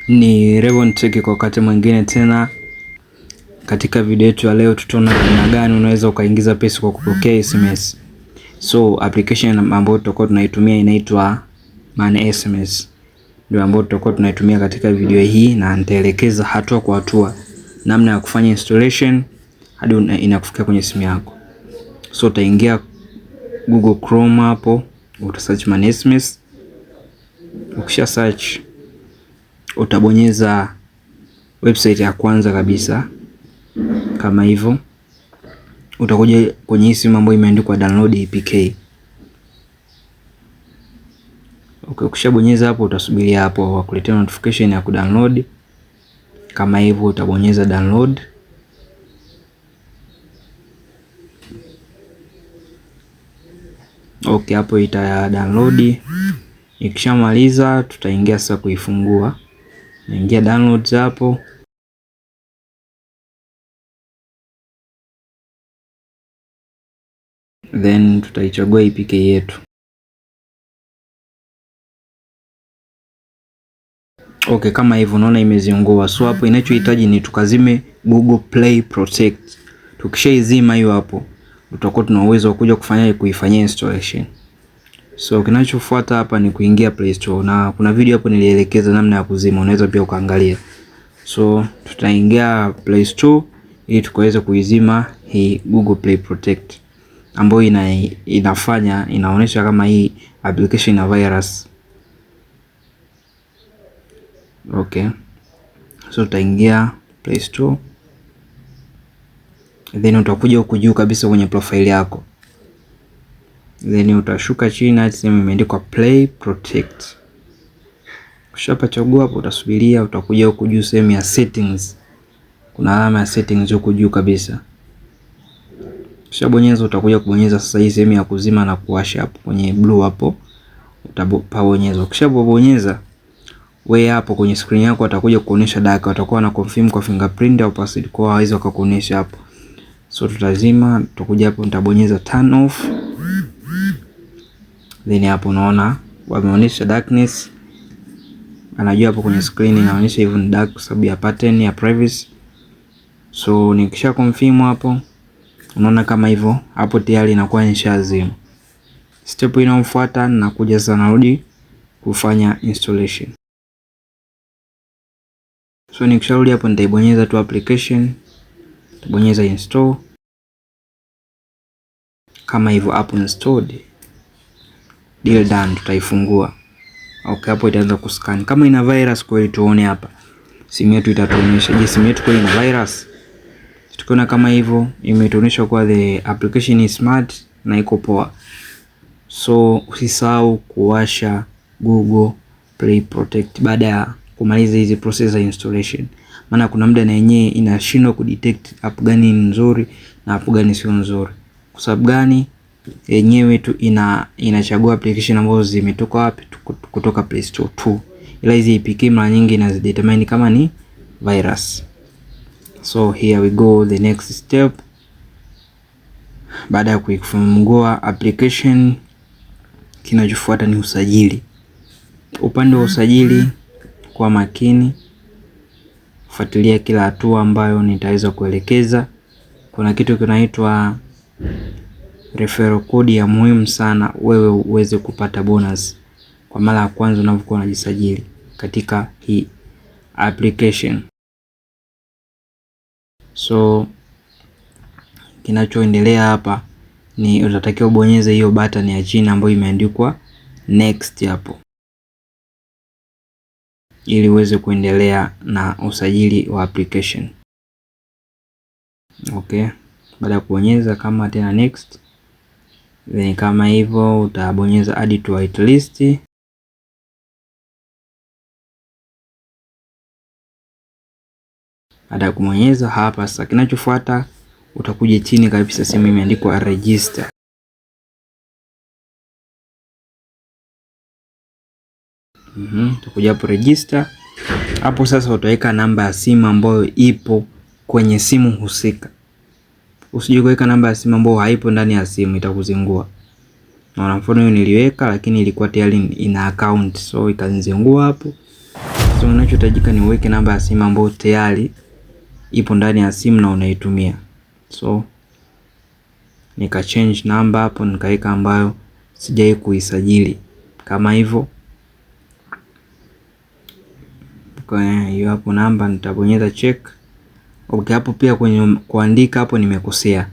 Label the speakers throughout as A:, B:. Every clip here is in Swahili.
A: Ni Revon Tech kwa wakati mwingine tena. Katika video yetu ya leo tutaona namna gani unaweza ukaingiza pesa kwa kupokea SMS. So application ambayo tutakuwa tunaitumia inaitwa Money SMS. Ndio ambayo tutakuwa tunaitumia katika video hii, na nitaelekeza hatua kwa hatua namna ya kufanya installation hadi inakufikia kwenye simu yako. So utaingia Google Chrome, hapo uta search Money SMS. Ukisha search utabonyeza website ya kwanza kabisa kama hivyo. Utakuja kwenye simu ambayo imeandikwa download APK. Okay, ukishabonyeza hapo utasubiria hapo wakuletea notification ya kudownload. Kama hivyo utabonyeza download. Okay, hapo ita download. Ikishamaliza tutaingia sasa kuifungua. Naingia downloads hapo. Then tutaichagua APK yetu. Okay, kama hivyo unaona imeziungua. So hapo inachohitaji ni tukazime Google Play Protect. Tukishaizima hiyo hapo, tutakuwa tuna uwezo wa kuja kuifanyia installation. So kinachofuata hapa ni kuingia Play Store, na kuna video hapo nilielekeza namna ya kuzima, unaweza pia ukaangalia. So tutaingia Play Store ili tukaweze kuizima hii Google Play Protect ambayo inaonyesha kama hii application ina virus. Okay. So utaingia Play Store. Then utakuja huku juu kabisa kwenye profile yako. Then utashuka chini hadi sehemu imeandikwa Play Protect. Ukishapachagua hapo utasubiria, utakuja huku juu sehemu ya settings. Kuna alama ya settings huku juu kabisa. Ukishabonyeza utakuja kubonyeza sasa hii sehemu ya kuzima na kuwasha hapo kwenye blue hapo. Utabonyeza. Ukishabonyeza wewe hapo kwenye screen yako atakuja kuonesha data, utakuwa na confirm kwa fingerprint au password, kwa hawezi wakakuonesha hapo. So tutazima, tutakuja hapo nitabonyeza turn off. Then hapo unaona wameonyesha darkness. Anajua hapo kwenye screen inaonyesha hivyo ni dark kwa sababu ya pattern ya privacy. So nikisha confirm hapo unaona kama hivyo hapo tayari inakuwa imeshazima. Step inayofuata nakuja sasa narudi kufanya installation. So nikisharudi hapo nitaibonyeza tu application, nitabonyeza install. Kama hivyo app installed. Deal done, tutaifungua. Okay, hapo itaanza kuscan. Kama ina virus kweli tuone hapa. Simu yetu itatuonyesha. Je, simu yetu kweli ina virus? Tukiona kama hivyo imetuonyesha kwa the application is smart na iko poa. So usisahau kuwasha Google Play Protect baada ya kumaliza hizi process za installation. Maana kuna muda na yenyewe inashindwa kudetect app gani ni nzuri na app gani sio nzuri. Kwa sababu gani? Yenyewe tu inachagua application ambazo zimetoka wapi, kutoka Play Store tu. Ila hizi APK mara nyingi inazidetermine kama ni virus. So here we go, the next step. Baada ya kuifungua application, kinachofuata ni usajili. Upande wa usajili, kwa makini fuatilia kila hatua ambayo nitaweza kuelekeza. Kuna kitu kinaitwa referral code ya muhimu sana wewe uweze kupata bonus kwa mara ya kwanza unapokuwa unajisajili katika hii application. So kinachoendelea hapa ni utatakiwa ubonyeze hiyo button ya chini ambayo imeandikwa next hapo, ili uweze kuendelea na usajili wa application. Okay, baada ya kubonyeza kama tena next, then kama hivyo utabonyeza add to whitelist. Baada ya kubonyeza hapa sasa, kinachofuata utakuja chini kabisa sehemu imeandikwa register. Utakuja hapo register. Hapo sasa utaweka namba ya simu ambayo ipo kwenye simu husika. Usije kuweka namba ya simu ambayo haipo ndani ya simu, itakuzingua. Na mfano hiyo niliweka lakini ilikuwa tayari ina account, so ikanizingua hapo. So So unachohitajika ni uweke namba ya simu ambayo tayari ipo ndani ya simu na unaitumia. So nika change namba hapo, nikaweka ambayo sijai kuisajili kama hivyo. Kwa hiyo hapo namba nitabonyeza check. Okay, hapo pia kwenye kuandika hapo nimekosea.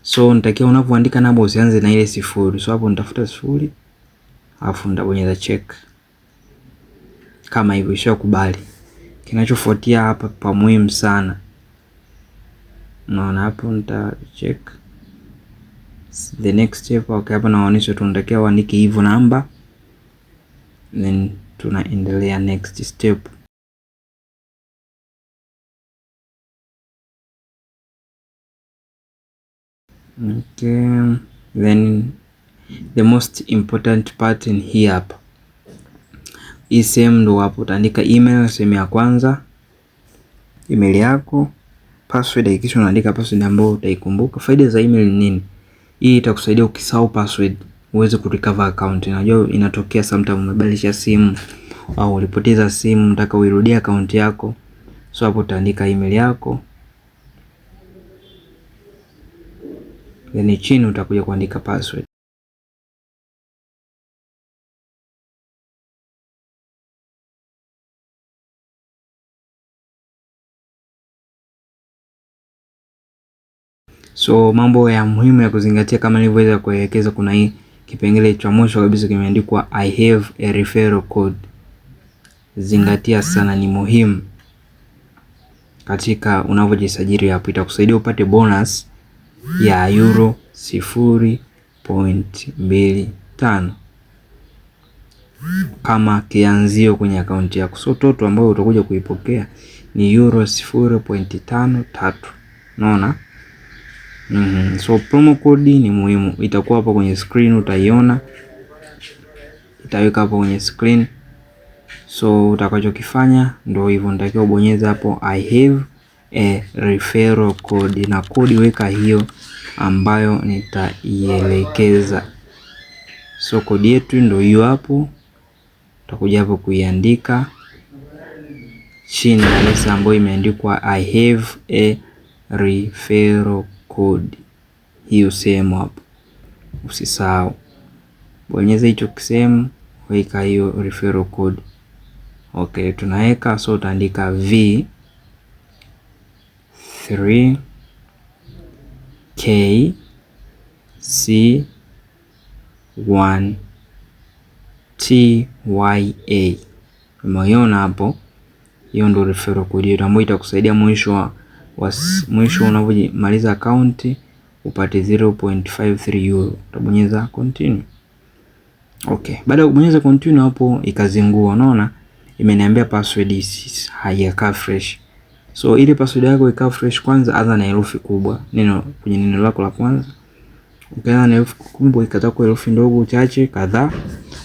A: So nitakiwa unapoandika namba usianze na ile 0. So hapo nitafuta 0 alafu nitabonyeza check. Kama hivyo ishakubali. Kinachofuatia hapa pa muhimu sana. Unaona hapo nita check. The next step, okay, hapa naonyesha tunatakiwa uandike hivyo namba. Then tunaendelea next step. Okay, then the most important part in here hapa. Hii sehemu ndo hapo utaandika email, sehemu ya kwanza. Email yako, password, hakikisha unaandika password ambayo utaikumbuka. Faida za email ni nini? Hii itakusaidia ukisahau password uweze kurecover account. Unajua inatokea sometimes umebadilisha simu au ulipoteza simu, unataka uirudie account yako. So hapo utaandika email yako. Then chini utakuja kuandika password. So mambo ya muhimu ya kuzingatia kama nilivyoweza kuelekeza, kuna hii kipengele cha mwisho kabisa kimeandikwa I have a referral code. Zingatia sana, ni muhimu katika unavyojisajili hapo. Itakusaidia upate bonus ya euro 0.25 kama kianzio kwenye akaunti yako. So total ambayo utakuja kuipokea ni euro 0.53. Unaona? So promo code ni muhimu, itakuwa hapo kwenye screen, utaiona, itaweka hapo kwenye screen. So utakachokifanya ndio hivyo, nitakiwa ubonyeza hapo I have a referral code, na kodi weka hiyo ambayo nitaielekeza. So kodi yetu ndio hiyo hapo, utakuja hapo kuiandika chini kabisa ambayo imeandikwa I have a referral code. Hiyo sehemu hapo usisahau, bonyeza hicho kisehemu, weka hiyo referral code. Okay, tunaweka. So utaandika V3KC1TYA. Umeona hapo? Hiyo ndio referral code yetu ambayo itakusaidia mwisho unapomaliza account upate 0.53 euro. Utabonyeza continue. Okay, baada ya kubonyeza continue hapo ikazingua. Unaona imeniambia password haijakaa fresh. So ile password yako ikaa fresh, kwanza anza na herufi kubwa, kwenye neno lako la kwanza. Ukianza na herufi kubwa ikataka kwa herufi ndogo chache kadhaa,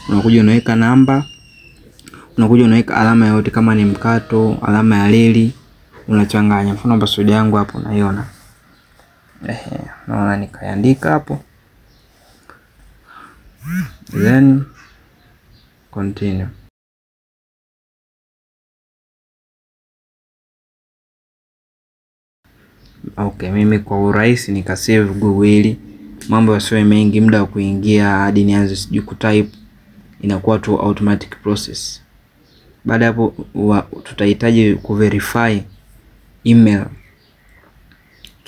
A: unakuja unaweka namba, unakuja unaweka alama yote, kama ni mkato, alama ya leli, unachanganya. Mfano password yangu hapo naiona. Naona nikaandika hapo. Then continue. Okay, mimi kwa urahisi nikasave Google ili mambo yasiwe mengi, muda wa kuingia hadi nianze sijui kutype, inakuwa tu automatic process. Baada hapo tutahitaji kuverify email.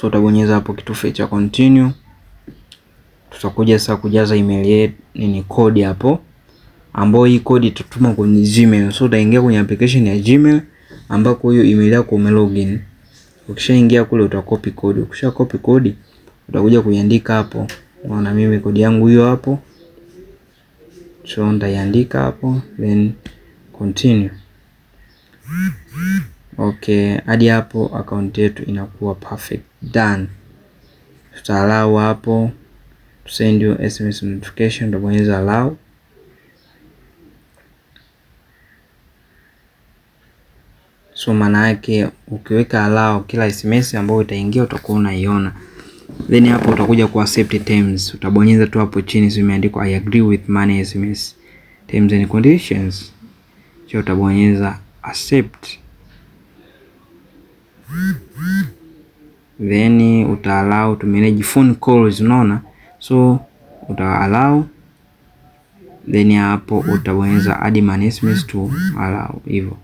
A: So utabonyeza hapo kitufe cha continue. Tutakuja sasa kujaza email yetu, ni code hapo, ambayo hii code tutuma kwenye Gmail. So utaingia kwenye application ya Gmail ambako hiyo email yako umelogin. Ukishaingia kule utakopi code. Ukisha copy code utakuja kuiandika hapo. Unaona mimi code yangu hiyo hapo. So ndaiandika hapo, then continue. Okay, hadi hapo account yetu inakuwa perfect done. Tutallow hapo to send you SMS notification, utabonyeza allow. So maana yake ukiweka allow, kila SMS ambayo itaingia utakuwa unaiona. Then hapo utakuja ku accept terms. Utabonyeza tu hapo chini imeandikwa I agree with money SMS terms and conditions. Kisha utabonyeza accept, then uta allow to manage phone calls, unaona. So uta allow, then hapo utabonyeza add management to allow hivyo.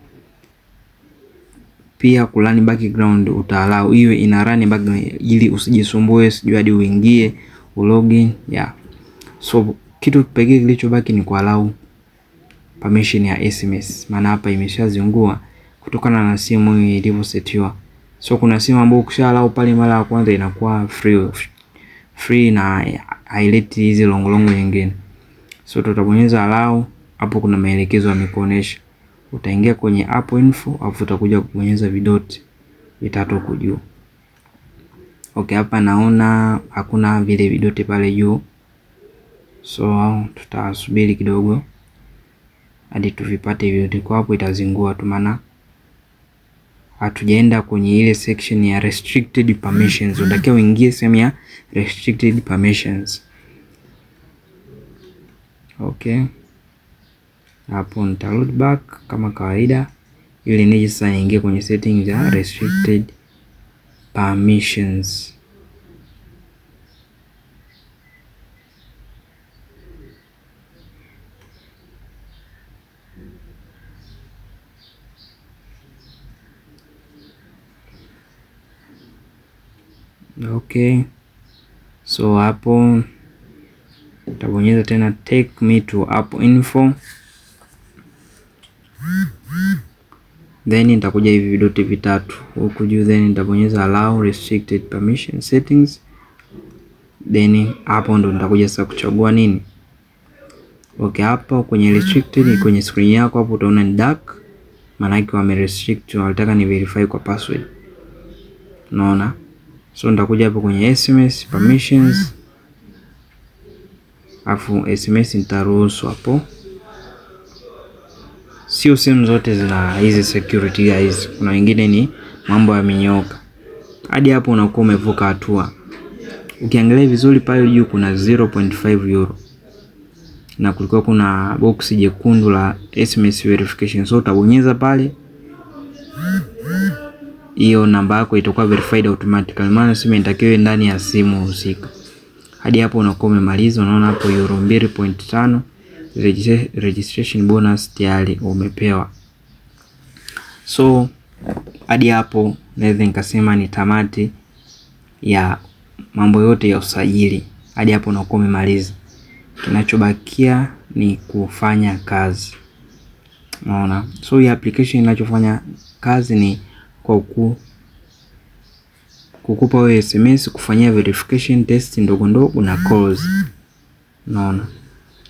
A: Pia ku run background uta allow hiyo ina run background ili usijisumbue sijui hadi uingie ulogin So kitu pekee kilichobaki ni ku allow permission ya SMS, maana hapa imeshazingua kutokana na simu hii ilivyosetiwa. So kuna simu ambayo ukisha allow pale mara ya kwanza inakuwa free na haileti hizi longolongo nyingine. So tutabonyeza allow, hapo kuna maelekezo yamekuonesha. Utaingia kwenye app info, afu utakuja kubonyeza vidoti vitatu huko juu. Okay, hapa naona hakuna vile vidoti pale juu. So tutasubiri kidogo hadi tuvipate vidoti. Kwa hapo itazingua tu, maana hatujaenda kwenye ile section ya restricted permissions. Unatakiwa uingie sehemu ya restricted permissions. Okay. Hapo nita load back kama kawaida ili nije sasa niingie kwenye settings ya restricted permissions. Okay. So hapo nitabonyeza tena take me to app info. Then nitakuja hivi vidoti vitatu huku juu, then nitabonyeza allow restricted permission settings. Then hapo ndo nitakuja sasa kuchagua nini. Okay, hapo kwenye restricted kwenye screen yako hapo utaona ni dark, maana yake wame restrict, wanataka ni verify kwa password. Unaona? So nitakuja hapo kwenye SMS permissions. Afu SMS nitaruhusu hapo. Sio simu zote zina hizi security guys. Kuna wengine ni mambo yamenyoka. Hadi hapo unakuwa umevuka hatua. Ukiangalia vizuri pale juu kuna 0.5 euro. Na kulikuwa kuna box jekundu la SMS verification. So utabonyeza pale. Hiyo namba yako itakuwa verified automatically. Maana simu inatakiwa ndani ya simu husika. Hadi hapo unakuwa umemaliza. Unaona hapo euro 2.5 registration bonus tayari umepewa. So hadi hapo naweza nikasema ni tamati ya mambo yote ya usajili. Hadi hapo unakuwa umemaliza. Kinachobakia ni kufanya kazi. Unaona? So hii application inachofanya kazi ni kwa kukupa wewe SMS, kufanyia verification test ndogo ndogo na calls. Unaona?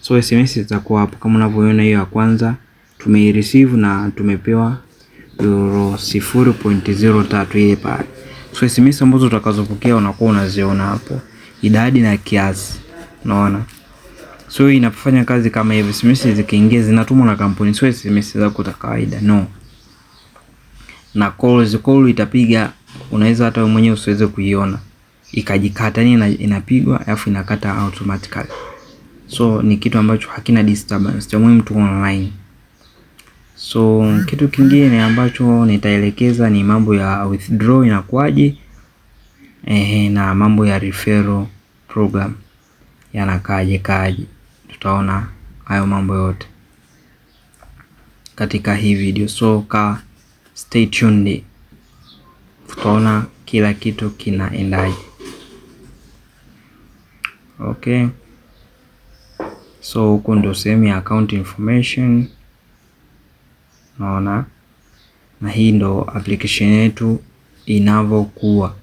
A: So SMS zitakuwa hapo kama unavyoona. Hiyo ya kwanza tumeireceive na tumepewa euro 0.03 ile pale. So SMS ambazo utakazopokea unakuwa unaziona hapo, idadi na kiasi. Unaona? So inafanya kazi kama hivi. SMS zikiingia zinatumwa na kampuni, so SMS zako za kawaida no. Na call itapiga, unaweza hata wewe mwenyewe usiweze kuiona ikajikata, yani inapigwa alafu inakata automatically. So ni kitu ambacho hakina disturbance, cha muhimu tu online. So kitu kingine ambacho nitaelekeza ni mambo ya withdraw inakuaje, na mambo ya referral program yanakaje. Tutaona hayo mambo yote katika hii video. So stay tuned. Tutaona kila kitu kinaendaje. Okay. So huko ndo sehemu ya account information. Naona. Na hii ndo application yetu inavyokuwa.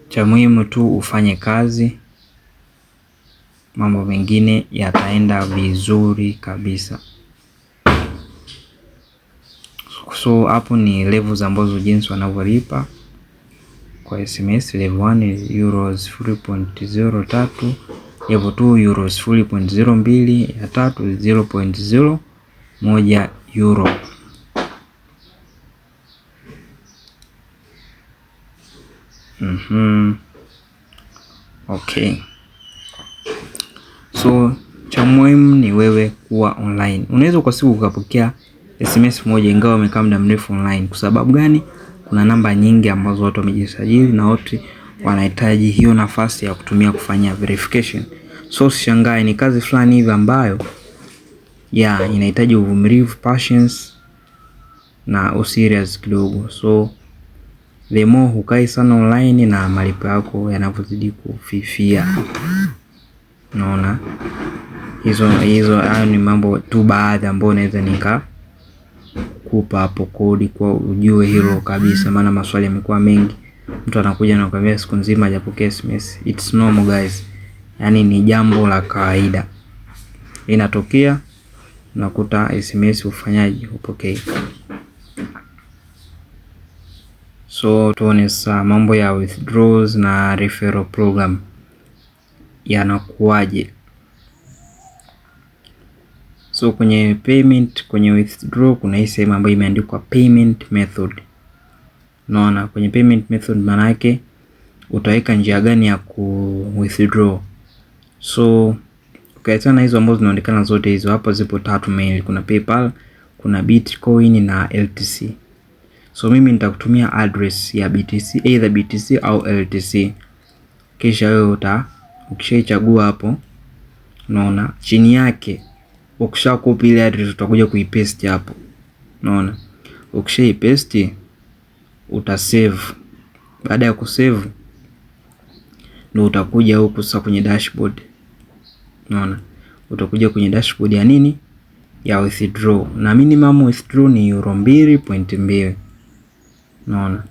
A: Cha muhimu tu ufanye kazi. Mambo mengine yataenda vizuri kabisa. So hapo ni levels ambazo jinsi wanavyolipa. Kwa SMS level 1 euros 0.03, level 2 euros 0.02, ya 3 0.01 euro. Okay. So cha muhimu ni wewe kuwa online. Unaweza kwa siku ukapokea SMS moja ingawa umekaa muda mrefu online. Kwa sababu gani? Kuna namba nyingi ambazo watu wamejisajili na wote wanahitaji hiyo nafasi ya kutumia kufanya verification. So usishangae, ni kazi fulani hivi ambayo inahitaji uvumilivu, patience na userious kidogo. So the more hukai sana online na malipo yako yanavozidi kufifia. Unaona? Hizo hayo ni mambo tu baadhi ambayo naweza nikakupa hapo kodi kwa ujue hilo kabisa, maana maswali yamekuwa mengi. Mtu anakuja na kukwambia siku nzima hajapokea SMS. It's normal guys. Yaani ni jambo la kawaida. Inatokea unakuta SMS ufanyaji upokee. So tuone sasa mambo ya withdrawals na referral program yanakuaje. So kwenye payment, kwenye withdraw kuna hii sehemu ambayo imeandikwa payment method. Unaona, kwenye payment method maana yake utaweka njia gani ya ku withdraw. So ukiachana hizo ambazo zinaonekana zote hizo hapo, zipo tatu main. Kuna PayPal, kuna Bitcoin na LTC. So mimi nitakutumia address ya BTC, either BTC au LTC. Kisha wewe ukishaichagua hapo, unaona chini yake ukisha copy ile address utakuja kuipaste hapo. Unaona? Ukishaipaste utasave. Baada ya kusave ndio utakuja huku sasa kwenye dashboard. Unaona? Utakuja kwenye dashboard ya nini? Ya withdraw. Na minimum withdraw ni euro 2.2. Unaona?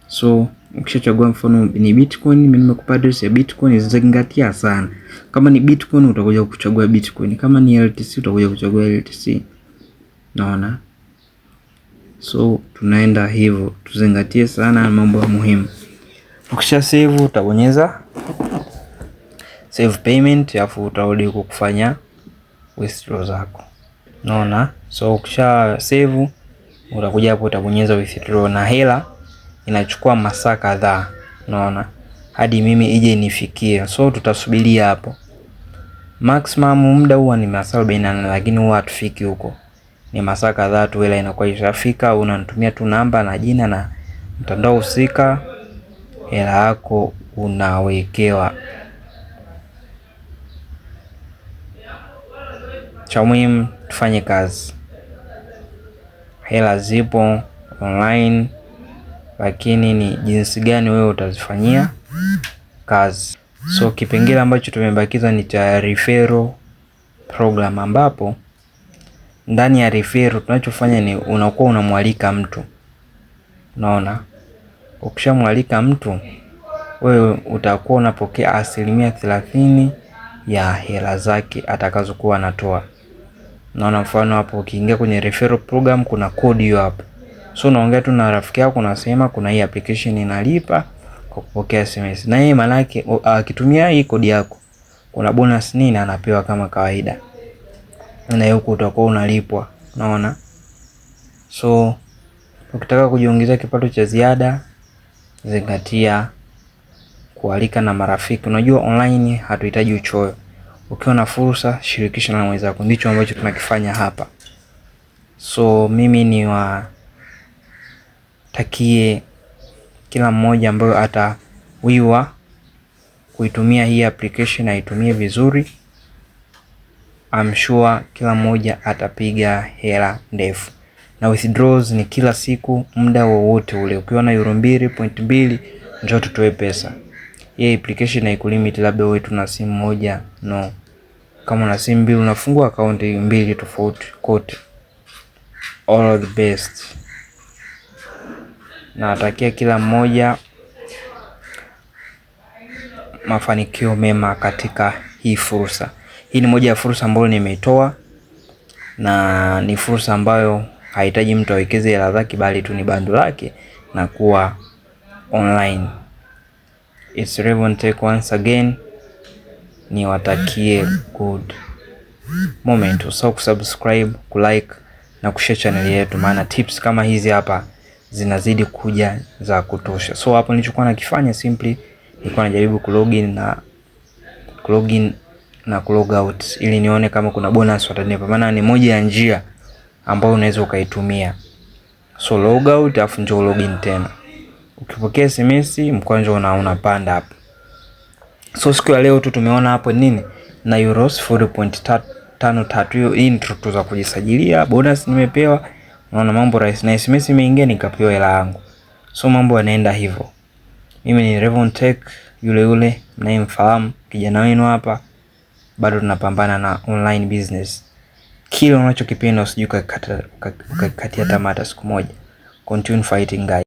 A: So ukishachagua mfano ni Bitcoin, mimi nimekupa address ya Bitcoin, zingatia sana. Kama ni Bitcoin utakuja kuchagua Bitcoin, kama ni LTC utakuja kuchagua LTC. Unaona? So tunaenda hivyo, tuzingatie sana mambo muhimu. Ukisha save utabonyeza save payment, alafu utarudi kufanya withdraw zako. Unaona? So ukisha save utakuja hapo utabonyeza withdraw, na hela inachukua masaa kadhaa. Unaona? Hadi mimi ije nifikie. So tutasubiria hapo. Maximum muda huwa ni masaa 48, lakini huwa hatufiki huko. Ni masaa kadhaa tu, hela inakuwa ishafika. Unanitumia tu namba na jina na mtandao husika, hela yako unawekewa. Cha muhimu tufanye kazi. Hela zipo online, lakini ni jinsi gani wewe utazifanyia kazi. So kipengele ambacho tumebakiza ni cha referral program, ambapo ndani ya referral tunachofanya ni unakuwa unamwalika mtu. Unaona? Ukishamwalika mtu, wewe utakuwa unapokea 30% ya hela zake atakazokuwa anatoa. Unaona, mfano hapo ukiingia kwenye referral program kuna kodi hiyo hapo. So unaongea tu na rafiki yako, unasema kuna hii application inalipa kwa kupokea SMS. Na yeye maana yake akitumia hii kodi yako kuna bonus nini anapewa kama kawaida. Na huko utakuwa unalipwa. Unaona? So ukitaka kujiongezea kipato cha ziada, zingatia kualika na marafiki. Unajua online hatuhitaji uchoyo. Ukiwa na fursa, shirikisha na wenzako. Ndicho ambacho tunakifanya hapa. So mimi ni watakie kila mmoja ambaye atawiwa kuitumia hii application aitumie vizuri. I'm sure kila mmoja atapiga hela ndefu. Na withdrawals ni kila siku, muda wowote ule. Ukiwa na euro 2.2 njoo tutoe pesa. Hii application haikulimit labda wewe tuna simu moja, no. Kama una simu mbili unafungua account mbili tofauti kote. All the best. Na natakia kila mmoja mafanikio mema katika hii fursa. Hii ni moja ya fursa ambayo nimeitoa, na ni fursa ambayo haihitaji mtu awekeze hela zake, bali tu ni bando lake na kuwa online. It's Revon once again. Niwatakie good moment. Usahau kusubscribe, kulike na kushare channel yetu, maana tips kama hizi hapa zinazidi kuja za kutosha. So hapo nilichokuwa nakifanya simply nilikuwa najaribu kulogin na kulog out ili nione kama kuna bonus watanipa, maana ni moja ya njia ambayo unaweza ukaitumia. So log out afu njoo login tena. Ukipokea SMS mkwanja unapanda hapo. So siku ya leo tu tumeona hapo nini? Na euros 4.53. Hii ni tu za kujisajilia, bonus nimepewa. Unaona mambo rahisi, na SMS imeingia nikapewa hela yangu. So mambo yanaenda hivyo. Mimi ni Revon Tech, yule mnayemfahamu, kijana wenu hapa. Bado tunapambana na online business. Kile unachokipenda usijue katia tamata siku moja. Continue fighting guys.